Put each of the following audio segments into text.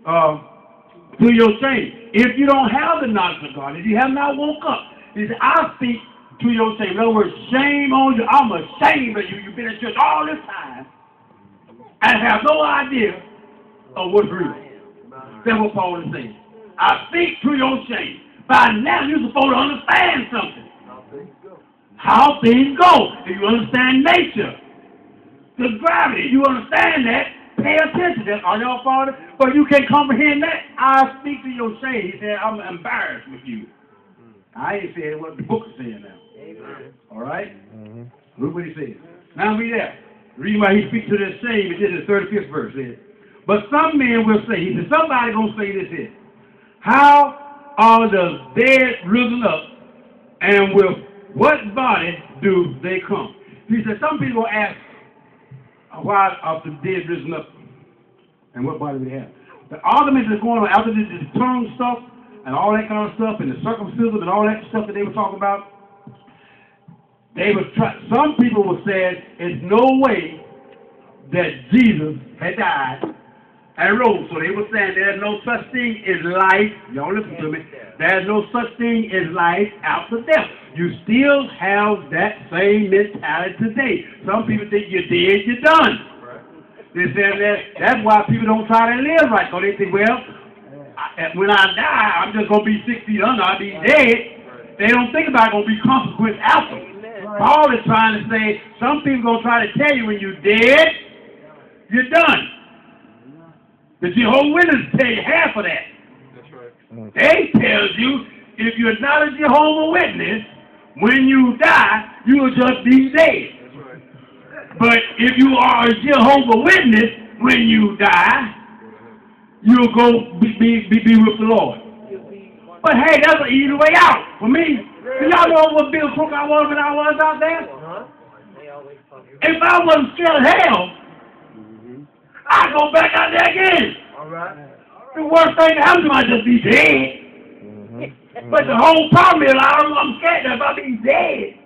to your shame. If you don't have the knowledge of God, if you have not woke up, he said, I speak to your shame. In other words, shame on you. I'm ashamed of you. You've been at church all this time and have no idea of what's real. That's what Paul is saying. I speak to your shame. By now, you're supposed to understand something. How things go. If you understand nature, the gravity, you understand that, pay attention to that. Are y'all following? But you can't comprehend that. I speak to your shame. He said, I'm embarrassed with you. I ain't saying what the book is saying now. Amen. All right? Look what he says. Now read that. Read why he speaks to this shame. It is the 35th verse. Says, but some men will say, he said, somebody going to say this here. How are the dead risen up, and with what body do they come? He said, some people ask, why are the dead risen up, and what body do they have? The arguments that's going on after this tongue stuff, and all that kind of stuff, and the circumcision, and all that stuff that they were talking about, some people were saying, there's no way that Jesus had died and rose. So they were saying there's no such thing as life. Y'all listen to me. There's no such thing as life after death. You still have that same mentality today. Some people think you're dead, you're done. They say that's why people don't try to live right. So they think, well, when I die, I'm just going to be 6 feet under. I'll be dead. They don't think about going to be consequence after. Paul is trying to say, some people going to try to tell you when you're dead, you're done. The Jehovah's Witnesses tell you half of that. That's right. They tell you, if you're not a Jehovah's Witness, when you die, you'll just be dead. That's right. But if you are a Jehovah's Witness, when you die, you'll go be with the Lord. But hey, that's an easy way out for me. Y'all know what Bill Crook I was when I was out there? If I wasn't scared of hell, I'd go back out there again. All right. The worst thing that happens to me, I just be dead. But the whole problem is, I'm scared that if I be dead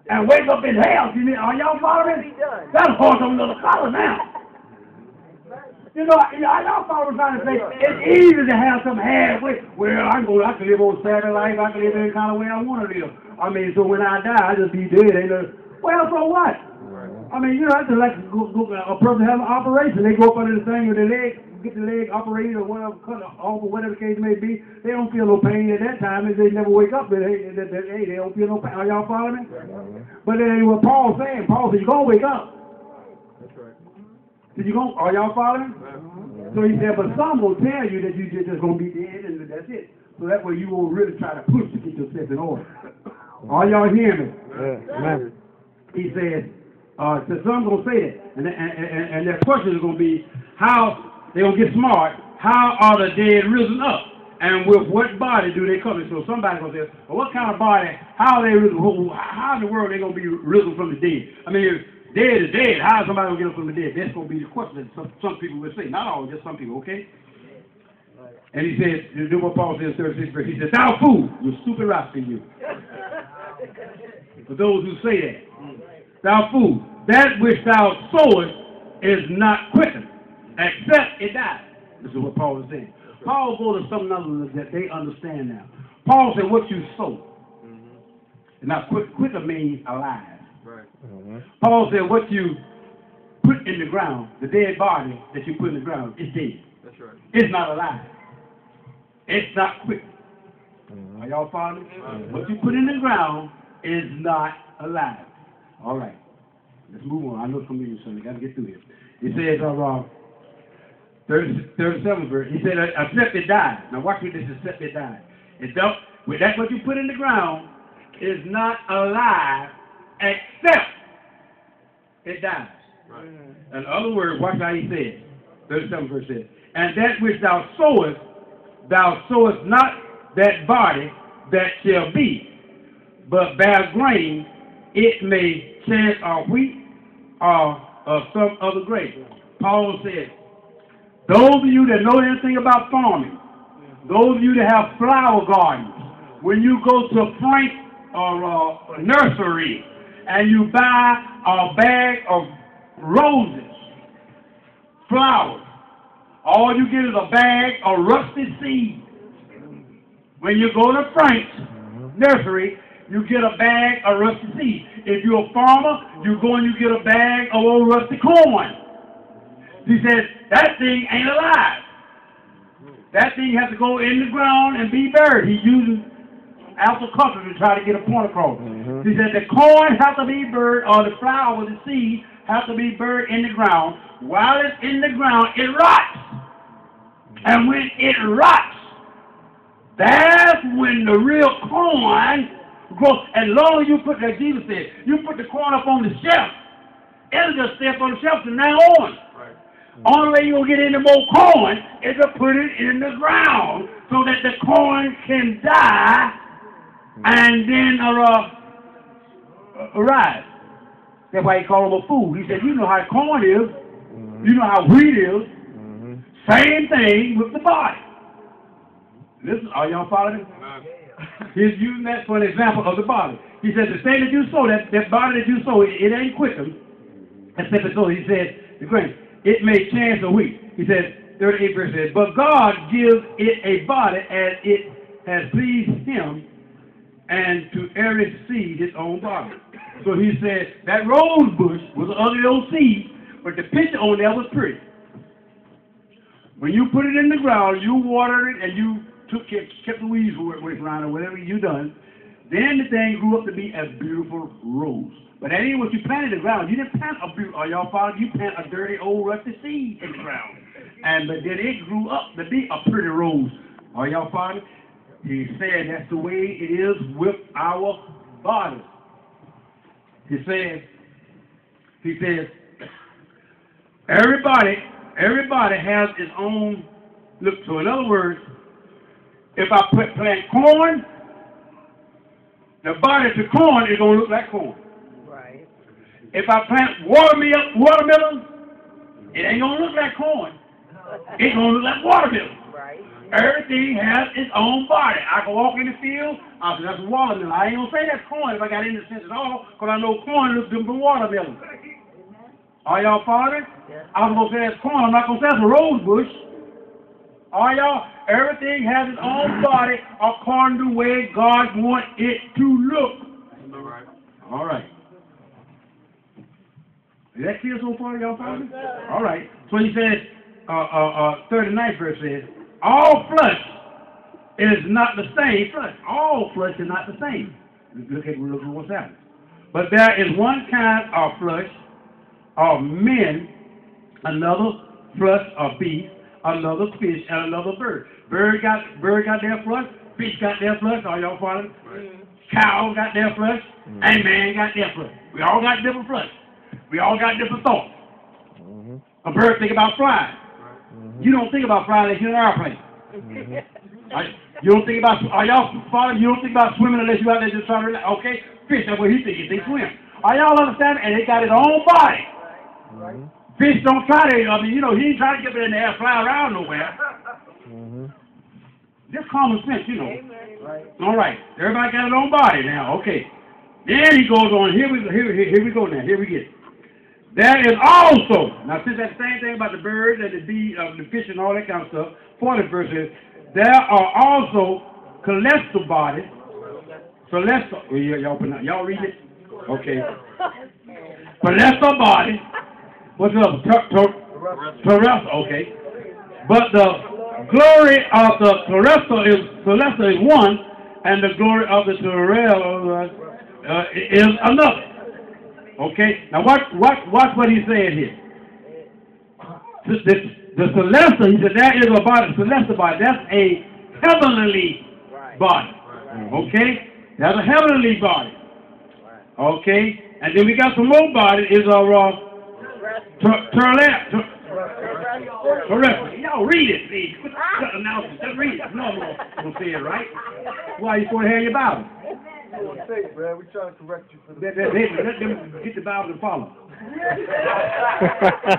and wake up in hell, are y'all following? That's horse on another color now. You know, y'all follow what I'm trying to say. It's easy to have some halfway. Well, I can live on Saturday life. I can live any kind of way I want to live. I mean, so when I die, I just be dead. Well, so what? I mean, you know, it's like a person having an operation. They go up under the thing with their leg, get the leg operated or whatever, cut off or whatever the case may be. They don't feel no pain at that time. If they never wake up, they don't feel no pain. Are y'all following me? But that ain't what Paul's saying. Paul said, you're going to wake up. That's right. Are y'all following? So he said, but some will tell you that you're just going to be dead and that's it. So that way you won't really try to push to get yourself in order. Are y'all hearing me? Yeah. He said, so some going to say that. And their question is going to be, how, they're going to get smart, how are the dead risen up? And with what body do they come in? So somebody's going to say, well, what kind of body, how are they risen? How in the world are they going to be risen from the dead? I mean, if dead is dead, how is somebody going to get up from the dead? That's going to be the question that some people will say. Not all, just some people, okay? And he says, you do what Paul says in 36 verse. He says, thou fool, you stupid rascal, you. For those who say that. Thou fool, that which thou sowest is not quickened, except it dies. This is what Paul is saying. Paul goes to something other that they understand now. Paul said, what you sow. Now, quicker means alive. Right. Paul said, what you put in the ground, the dead body that you put in the ground, is dead. That's right. It's not alive. It's not quick. Are y'all following? What you put in the ground is not alive. All right. Let's move on. I know some of you son. I got to get through here. It says, 37th verse. He said, except it died. Now watch what this is, except it died. That's what you put in the ground is not alive except it dies. Right. In other words, watch how he says. 37th verse says, and that which thou sowest not that body that shall be, but bear grain, it may chance of wheat or of some other grain. Paul said, those of you that know anything about farming, those of you that have flower gardens, when you go to Frank or nursery and you buy a bag of roses, flowers, all you get is a bag of rusty seed. When you go to Frank's nursery, you get a bag of rusty seed. If you're a farmer, you go and you get a bag of old rusty corn. He said, that thing ain't alive. That thing has to go in the ground and be buried. He's using agriculture to try to get a point across. He said the corn has to be buried, or the flour, the seed, has to be buried in the ground. While it's in the ground, it rots. And when it rots, that's when the real corn grows. As long as you put, like Jesus said, you put the corn up on the shelf, it'll just stay up on the shelf from now on. Only way you'll get any more corn is to put it in the ground so that the corn can die and then arise. That's why he called them a food. He said, you know how corn is. You know how wheat is. Same thing with the body. Listen, are y'all following? He's using that for an example of the body. He said, the thing that you sow, that body that you sow, it ain't quickened. Except so. He said, the grain. It may chance a wheat. He said, 38 verse says, but God gives it a body as it has pleased him, and to every seed its own body. So he said, that rose bush was an ugly old seed, but the picture on there was pretty. When you put it in the ground, you watered it, and you kept the weeds away around or whatever you done, then the thing grew up to be a beautiful rose. But that ain't what you planted in the ground. You didn't plant a beautiful, y'all follow? You plant a dirty old rusty seed in the ground. But then it grew up to be a pretty rose. Are y'all following? He said that's the way it is with our bodies. He says, everybody has its own look. So in other words, if I plant corn, the body to corn is going to look like corn. Right. If I plant watermelon, it ain't going to look like corn. It's going to look like watermelon. Right. Everything has its own body. I can walk in the field, I say that's watermelon. I ain't going to say that's corn if I got any sense at all, because I know corn looks different from watermelon. Are y'all following? Yeah. I'm going to say that's corn. I'm not going to say that's a rose bush. Are y'all? Everything has its own body according to the way God wants it to look. All right. All right. Is that clear so far, y'all following? All right. So he says, 39th verse says, all flesh is not the same flesh. All flesh is not the same. Look at what's happening. But there is one kind of flesh of men, another flesh of beast, another fish, and another bird. Bird got their flesh, fish got their flesh, are y'all following? Right. Cow got their flesh, and man got their flesh. We all got different flesh. We all got different thoughts. A bird think about flying. You don't think about flying unless you're in an airplane. You don't think about, are y'all following? You don't think about swimming unless you're out there just trying to relax. Okay, fish, that's what he thinks, they swim. Are y'all understanding? And they got his own body. Fish don't try to, I mean, you know, he ain't trying to get in the air, fly around nowhere. Just common sense, you know. All right, everybody got his own body now, okay. Then he goes on, here we go now, here we get. There is also, now since that's the same thing about the birds and the bee, the fish and all that kind of stuff, 40th verse says, there are also celestial bodies, celestial, y'all read it? Okay. Celestial bodies, what's up? Terrestrial, okay. But the glory of the celestial is one, and the glory of the terrestrial is another. Okay, now watch what he's saying here. The celestial, he said, that is a body, celestial body. That's a heavenly body. Okay, that's a heavenly body. Okay, and then we got some more body. Is our terrestrial. Y'all read it, please. Just read it. No, I'm gonna say it right. Why you going to have your Bible? Say it, man. We trying to correct you for the. Let them get the Bible and follow.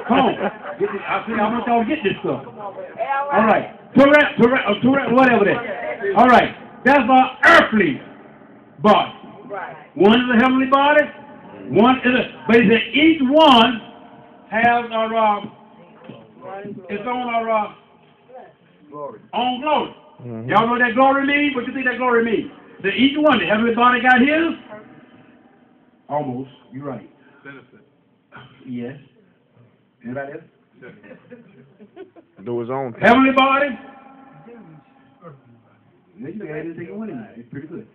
Come on. I want y'all to get this stuff. All right. Tourette, whatever that is. All right. That's our earthly body. One is a heavenly body. One is a. But he said each one has a It's on our Glory. on glory. Y'all know what that glory means? What you think that glory means? That each one, the heavenly body got his? Almost. You're right. Benefit. Yes. Anybody else? Do his own thing. Heavenly body? You can add anything you want in there. It's pretty good.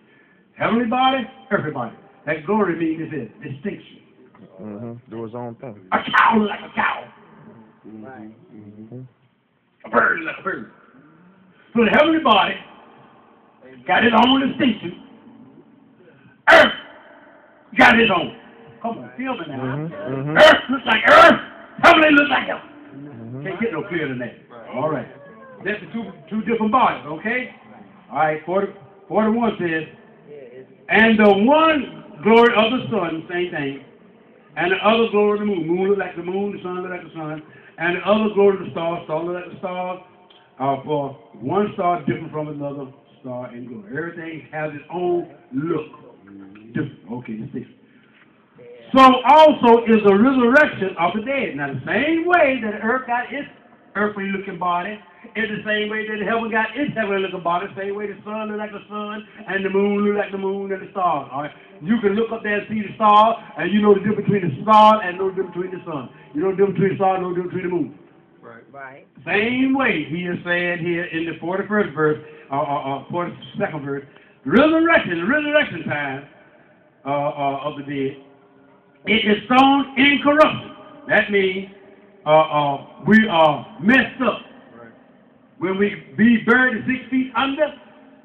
Heavenly body, earthly body. That glory means is distinction. Do his own thing. A cow like a cow. A bird like a bird. So the heavenly body got its own distinction. Earth got its own. Come on, feel me now. Earth looks like earth. Heavenly looks like heaven. Can't get no clearer than that. All right. That's the two different bodies, okay? All right, 41 says, and the one glory of the sun, same thing, and the other glory of the moon. Moon look like the moon, the sun look like the sun, and the other glory of the stars, star look like the stars. For one star different from another star in glory. Everything has its own look. Different. Okay, let's see. So also is the resurrection of the dead. Now the same way that the earth got its earthly looking body, is the same way that heaven got its heavenly looking body, the same way the sun look like the sun, and the moon look like the moon and the stars. All right? You can look up there and see the stars, and you know the difference between the stars and know the difference between the sun. You know the difference between the stars and know the difference between the moon. Right. Same way he is saying here in the 41st verse, 42nd verse, the resurrection time of the dead, it is sown in corruption. That means we are messed up. Right. When we be buried 6 feet under,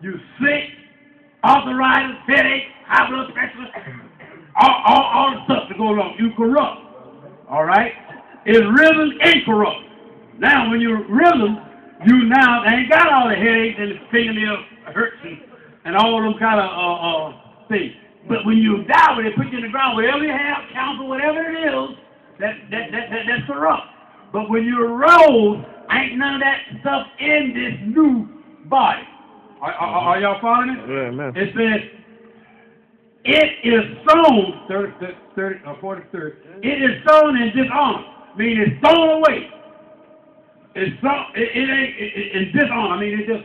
you sick, arthritis, headache, high blood pressure, all the stuff to go along. You corrupt. All right? It's risen incorrupt. Now, when you're risen, you now ain't got all the headaches and the fingernail hurts and all of them kind of things. But when you die, when they put you in the ground, whatever you have, counsel, whatever it is, that's corrupt. But when you arose, ain't none of that stuff in this new body. Are y'all following it? Yeah, man. It says, it is sown, 43rd, it is sown in dishonor, meaning it's thrown away. It's it's dishonor. I mean, it's just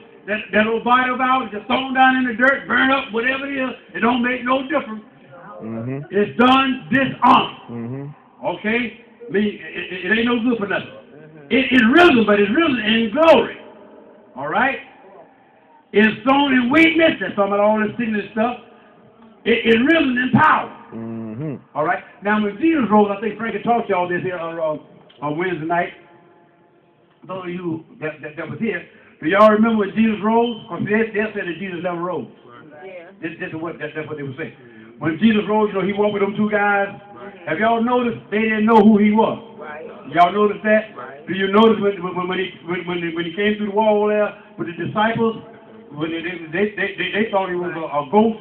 that old body of ours just thrown down in the dirt, burned up, whatever it is. It don't make no difference. It's done dishonor. Okay? I mean, it ain't no good for nothing. It's risen, but it's risen in glory. All right? It's sown in weakness. That's talking about all this sickness stuff. It's risen in power. All right? Now, when Jesus rose, I think Frankie talked to y'all this here on Wednesday night. Those of you that was here, do y'all remember when Jesus rose? Because they said that Jesus never rose. Yeah. That's what they were saying. When Jesus rose, you know, he walked with them two guys. Have y'all noticed they didn't know who he was? Right. Y'all notice that? Right. Do you notice when he came through the wall there with the disciples, when they thought he was a ghost?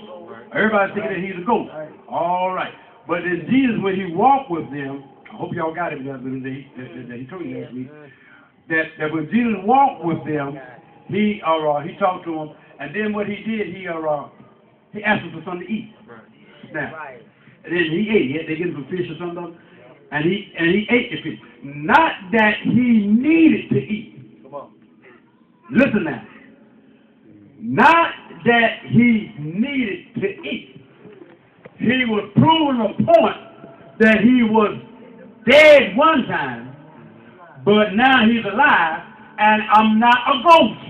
Everybody's thinking that he's a ghost. All right. But then Jesus, when he walked with them, I hope y'all got it that he told you last week. That when Jesus walked with them, he talked to them, and then what he did, he asked them for something to eat. Now, and then he ate. They gave him some fish or something, and he ate the fish. Not that he needed to eat. Come on. Listen now. Not that he needed to eat. He was proving a point that he was dead one time, but now he's alive, and I'm not a ghost.